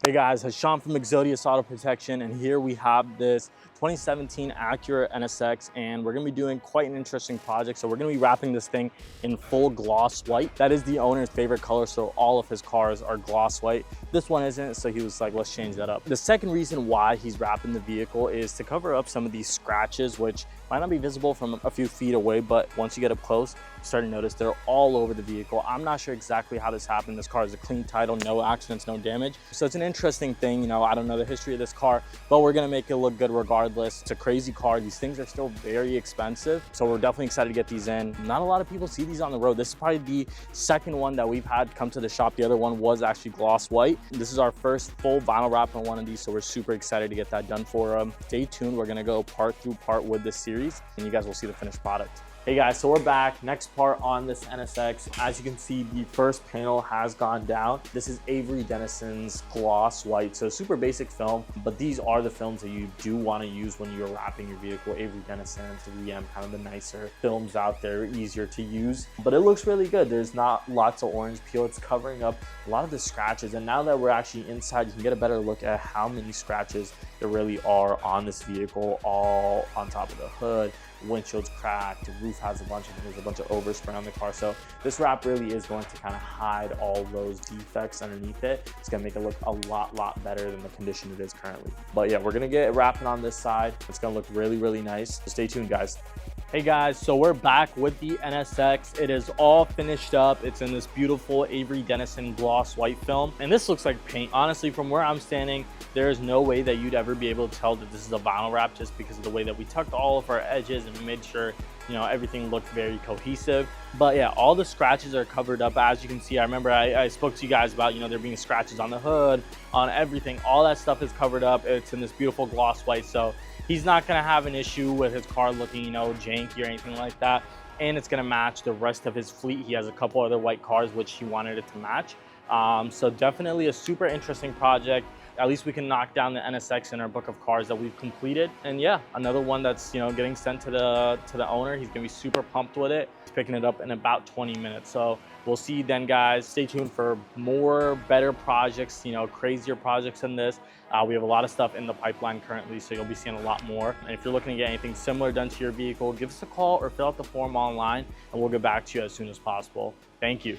Hey guys, Hashan from Exodius Auto Protection, and here we have this 2017 Acura NSX, and we're gonna be doing quite an interesting project. So we're gonna be wrapping this thing in full gloss white. That is the owner's favorite color, so all of his cars are gloss white. This one isn't, so he was like, let's change that up. The second reason why he's wrapping the vehicle is to cover up some of these scratches, which might not be visible from a few feet away, but once you get up close, you start to notice they're all over the vehicle. I'm not sure exactly how this happened. This car is a clean title, no accidents, no damage. So it's an interesting thing. You know, I don't know the history of this car, but we're gonna make it look good regardless. It's a crazy car. These things are still very expensive, so we're definitely excited to get these in. Not a lot of people see these on the road. This is probably the second one that we've had come to the shop. The other one was actually gloss white. This is our first full vinyl wrap on one of these, so we're super excited to get that done for them. Stay tuned. We're gonna go part through part with this series, and you guys will see the finished product. Hey guys, so we're back. Next part on this NSX. As you can see, the first panel has gone down. This is Avery Dennison's gloss white, so super basic film, but these are the films that you do want to use when you're wrapping your vehicle. Avery Dennison, 3M, kind of the nicer films out there, easier to use, but it looks really good. There's not lots of orange peel. It's covering up a lot of the scratches, and now that we're actually inside, you can get a better look at how many scratches there really are on this vehicle, all on top of the hood. Windshield's cracked, the roof has a bunch of, there's a bunch of overspray on the car. So this wrap really is going to kind of hide all those defects underneath it. It's gonna make it look a lot better than the condition it is currently. But yeah, we're gonna get wrapping on this side. It's gonna look really nice. So stay tuned, guys. Hey guys, so we're back with the NSX. It is all finished up. It's in this beautiful Avery Dennison gloss white film. And this looks like paint. Honestly, from where I'm standing, there is no way that you'd ever be able to tell that this is a vinyl wrap just because of the way that we tucked all of our edges and we made sure, you know, everything looked very cohesive. But yeah, all the scratches are covered up. As you can see, I remember I spoke to you guys about, you know, there being scratches on the hood, on everything. All that stuff is covered up. It's in this beautiful gloss white. So he's not gonna have an issue with his car looking, you know, janky or anything like that. And it's gonna match the rest of his fleet. He has a couple other white cars, which he wanted it to match. So definitely a super interesting project. At least we can knock down the NSX in our book of cars that we've completed. And yeah, another one that's, you know, getting sent to the owner. He's gonna be super pumped with it. He's picking it up in about 20 minutes. So we'll see you then, guys. Stay tuned for more better projects, you know, crazier projects than this. We have a lot of stuff in the pipeline currently, so you'll be seeing a lot more. And if you're looking to get anything similar done to your vehicle, give us a call or fill out the form online, and we'll get back to you as soon as possible. Thank you.